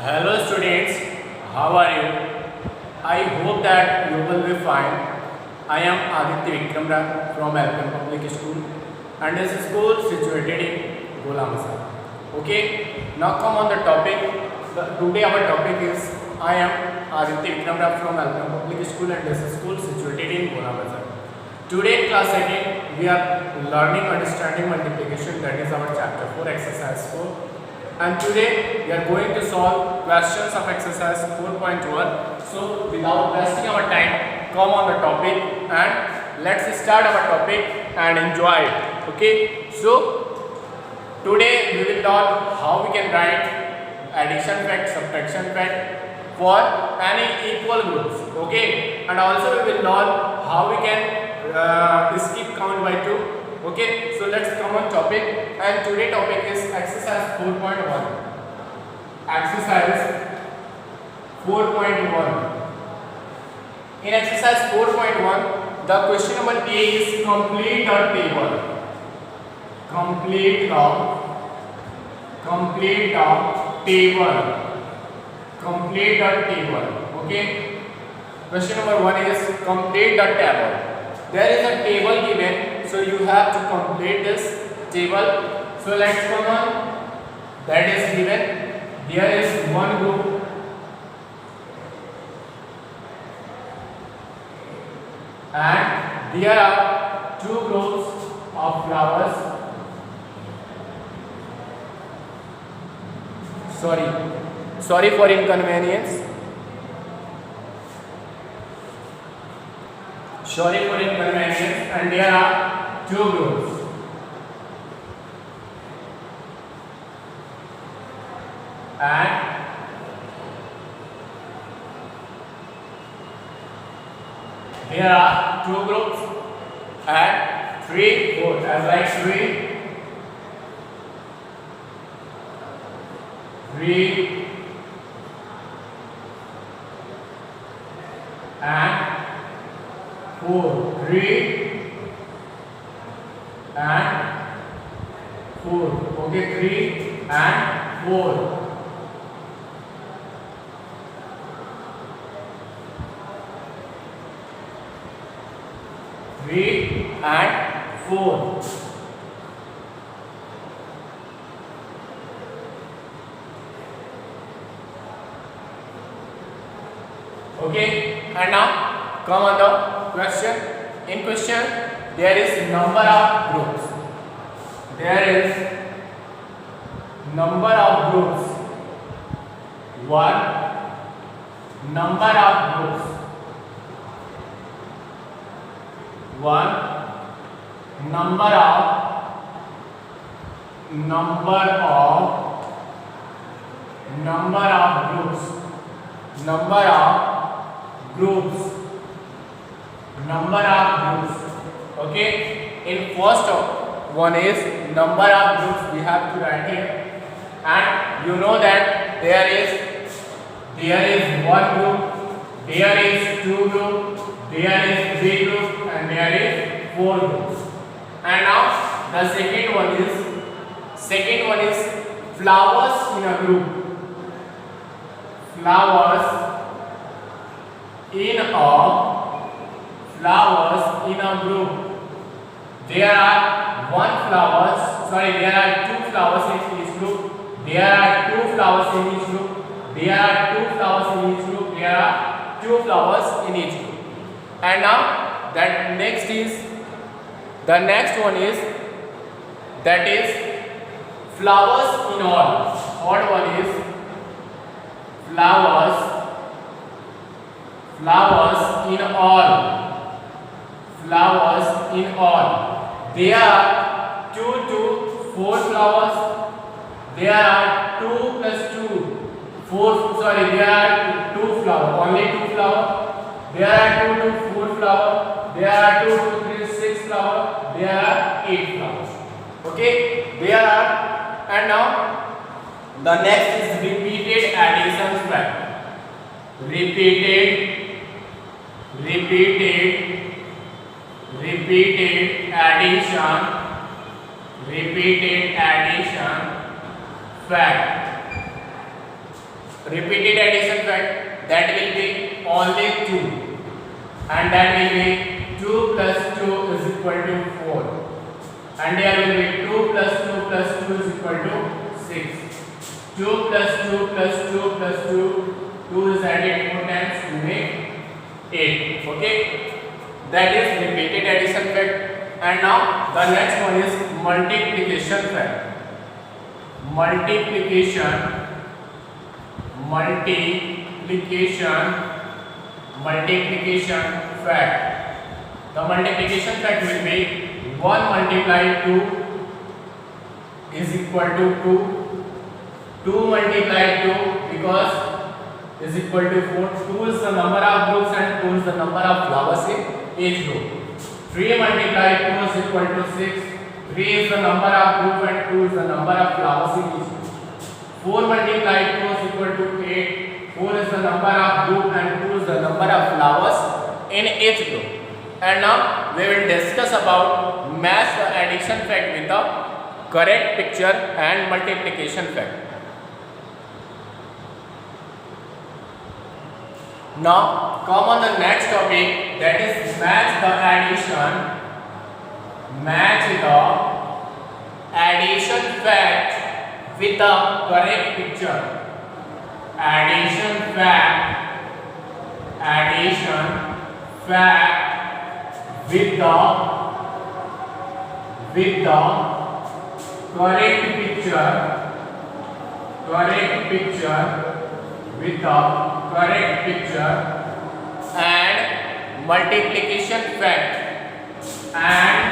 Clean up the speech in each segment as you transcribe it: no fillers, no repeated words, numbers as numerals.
Hello students, how are you? I hope that you will be fine. I am Aditya Vikramra from Alpen Public School and this school situated in Golamasa. Okay, now come on the topic. Today our topic is I am Aditya Vikramra from Alpen Public School and this school situated in Golamasa. Today in class 18 we are learning understanding multiplication, that is our chapter 4 exercise 4. And today we are going to solve questions of exercise 4.1. So without wasting our time, come on the topic and let's start our topic and enjoy it. Okay, so today we will learn how we can write addition fact, subtraction fact for any equal groups. Okay, and also we will learn how we can skip count by 2. Okay, so let's come on topic, and today topic is exercise 4.1. Exercise 4.1. In exercise 4.1, the question number A is complete the table. Complete the table. Complete the table. Okay. Question number 1 is complete the table. There is a table given, so you have to complete this table. So let's come on. That is given. There is one group and there are two groups of flowers. Sorry for inconvenience. And there are two groups. And there are two groups and 3, 4. As like 3, and 4. 3 and 4. Okay, 3 and 4. 3 and 4. Okay, and now come on the question. In question, there is number of groups. There is number of groups. 1. Number of groups. 1. Number of groups. Okay, in first one is number of groups we have to write here, and you know that there is one group, there is two group, there is 3 group, and there is 4 groups. And now the second one is flowers in a group. Flowers in a group. There are there are 2 flowers in each group. There are 2 flowers in each group. There are 2 flowers in each group. There are 2 flowers in each group. And now the next one is that is flowers in all. Third one is flowers in all. There are 2 to 4 flowers. There are 2 plus 2. There are 2 flowers. Only 2 flowers. There are 2 to 4 flowers. There are 2 to 3, 6 flowers. There are 8 flowers. Okay. And now the next is repeated addition fact. Repeated addition fact. repeated addition fact, that will be only 2, and that will be 2 plus 2 is equal to 4, and there will be 2 plus 2 plus 2 is equal to 6. 2 plus 2 plus 2 plus 2, 2 is added 4 times to make 8. Okay, that is repeated addition fact. And now the next one is multiplication fact. Multiplication fact. The multiplication fact will be 1 multiplied 2 is equal to 2. 2 multiplied 2 because is equal to 4. 2 is the number of groups and 2 is the number of flowers in each group. 3 multiplied 2 is equal to 6. 3 is the number of group and 2 is the number of flowers in each group. 4 multiplied 2 is equal to 8. 4 is the number of group and 2 is the number of flowers in each group. And now we will discuss about match the addition fact with the correct picture and multiplication fact. Now come on the next topic, that is match the addition fact with the correct picture. Addition fact with the correct picture and multiplication fact and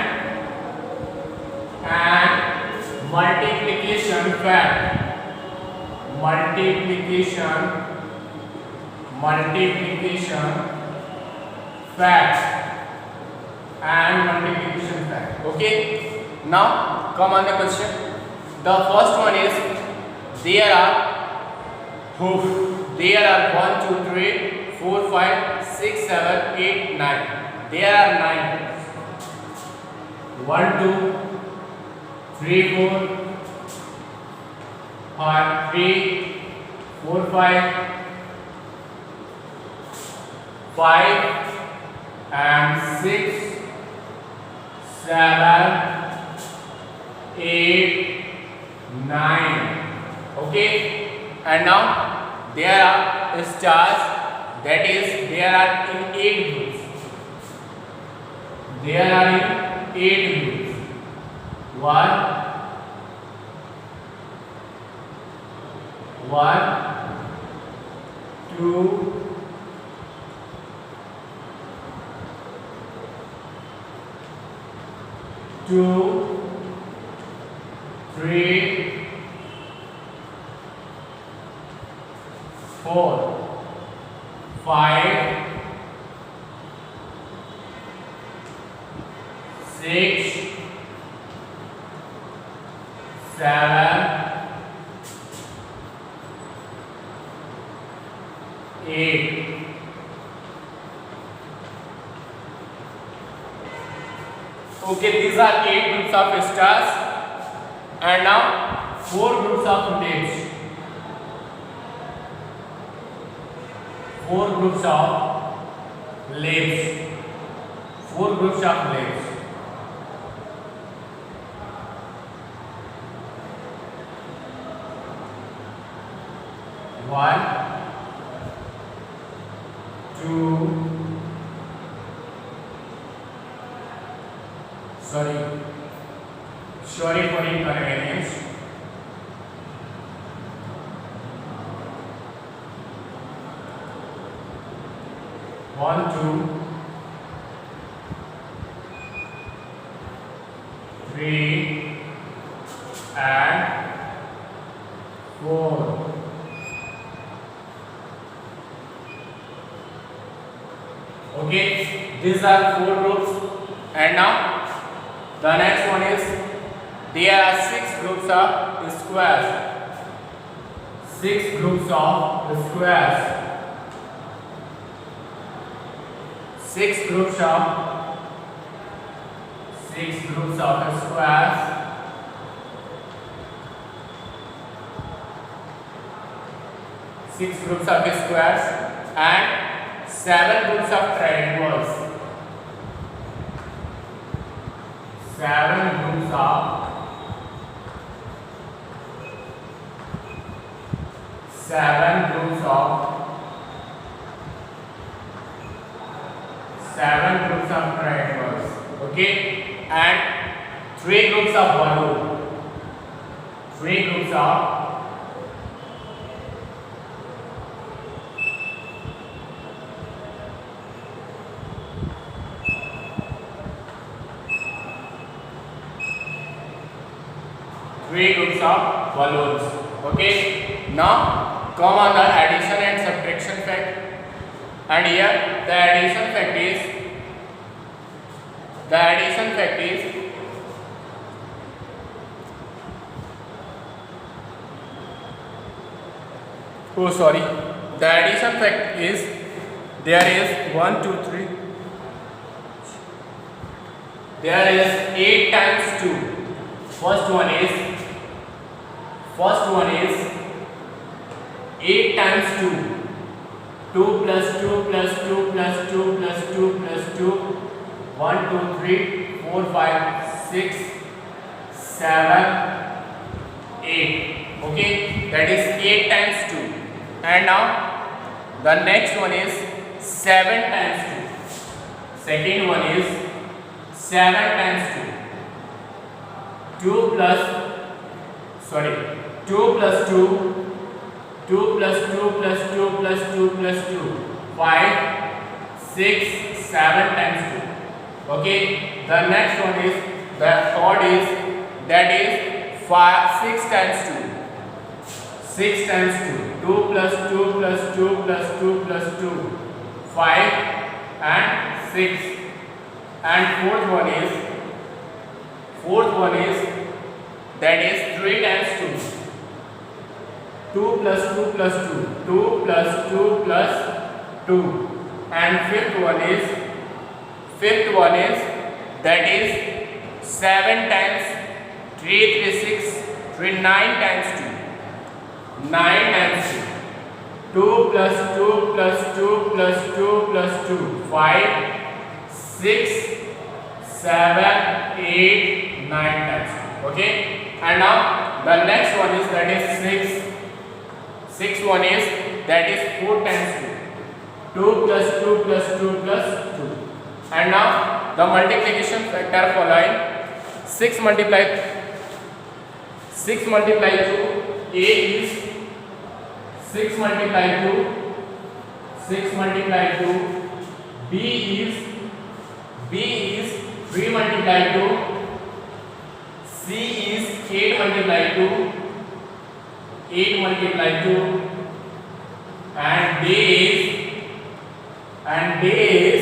multiplication fact and multiplication fact. Okay, now come on the question. The first one is there are 1, 2, 3, 4, 5, 6, 7, 8, 9. There are 9. 1, 2, 3, 4, 3, 4, 5 and 6, 7, 8, 9. Okay, and now there are stars, that is there are in 8 groups. 1, 2, 3, 4, 5, 6, 7, 8. Okay, these are 8 groups of stars, and now 4 groups of leaves. 4 groups of leaves. 4 groups of leaves. 1, 2, sorry for inconvenience. 1, 2, 3 and 4. Okay, these are 4 groups, and now the next one is there are 6 groups of squares. 6 groups of squares. 6 groups of squares. 6 6 groups of squares and 7 groups of triangles. 7 groups of 7 groups of 7 groups of triangles. Okay, and 3 groups of balloon. 3 groups of 3 groups of balloons. Okay, now come on the addition and subtraction fact. And here the addition fact is the addition fact is there is 1 2 3 there is 8 times 2. First one is 8 times 2. 2 plus 2 plus 2 plus 2 plus 2 plus 2. 1 2 3 4 5 6 7 8. Okay, that is 8 times 2. And now the next one is 7 times 2. Second one is 7 times 2. 2 plus 2 plus 2 2 plus 2 plus 2 plus 2 plus 2 5 6 7 times 2. Okay, the next one is the third is that is 6 times 2. 6 times 2. 2 plus 2 plus 2 plus 2 plus 2 5 and 6. And fourth one is that is 3 times 2. 2 plus 2 plus 2. 2 plus 2 plus 2. And fifth one is that is 7 times 3 3 6 3 9 times 2. 9 times 2. 2 plus 2 plus 2 plus 2 plus 2 5 6 7 8 9 times 2. Okay, and now the next one is that is 6. Sixth one is that is 4 times 2. 2 plus 2 plus 2 plus 2. And now the multiplication factor following 6 multiply 2 a is 6 multiply 2 6 multiply 2 b is 3 multiply 2 c is 8 multiply 2 8 multiply 2 and d is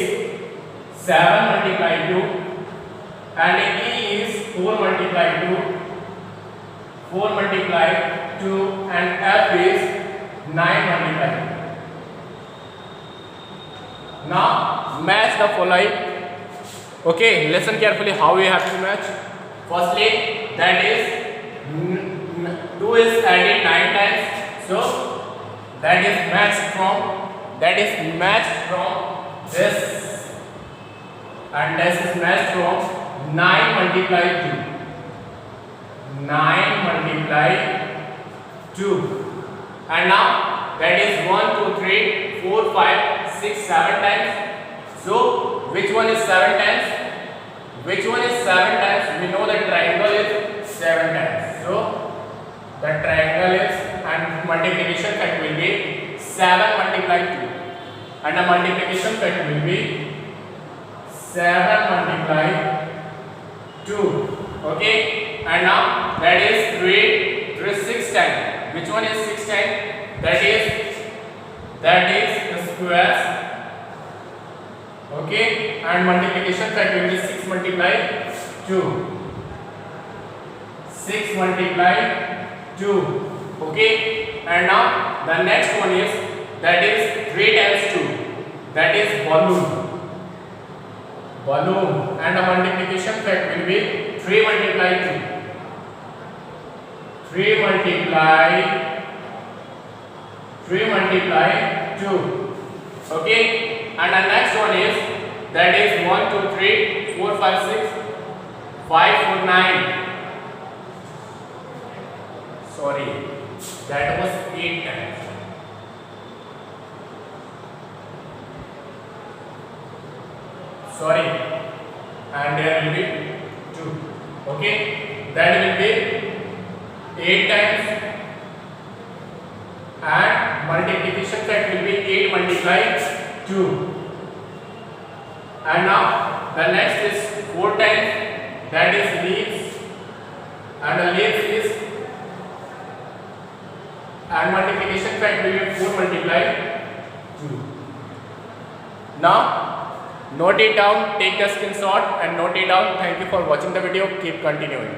7 multiply 2 and e is 4 multiply 2 4 multiply 2 and f is 9 multiply 2. Now match the following. Okay, listen carefully how we have to match. Firstly, that is 2 is added 9 times, so that is matched from this, and this is matched from 9 multiply 2. 9 multiply 2. And now that is 1 2 3 4 5 6 7 times. So which one is 7 times? Which one is 7 times? We know the triangle is 7 times. So the triangle is, and multiplication fact will be 7 multiply 2. And the multiplication fact will be 7 multiply 2. Okay. And now that is 3 6 times. Which one is 6 times? That is the squares. Okay, and multiplication fact will be 6 multiply 2. 6 multiply 2. Okay, and now the next one is that is 3 times 2. That is balloon. And the multiplication fact will be 3 multiply 2. 3 multiply 2. 3 multiply 2. Okay, and the next one is that is 1 2 3 4 5 6 5 4 9. Sorry, that was 8 times. Sorry, and there will be 2. Okay, that will be 8 times, and multiplication fact will be 8 multiplied 2. And now the next is 4 times, that is leaves, and the leaves is, and multiplication fact will be 4 multiplied 2. Now note it down, take the screenshot and note it down. Thank you for watching the video. Keep continuing.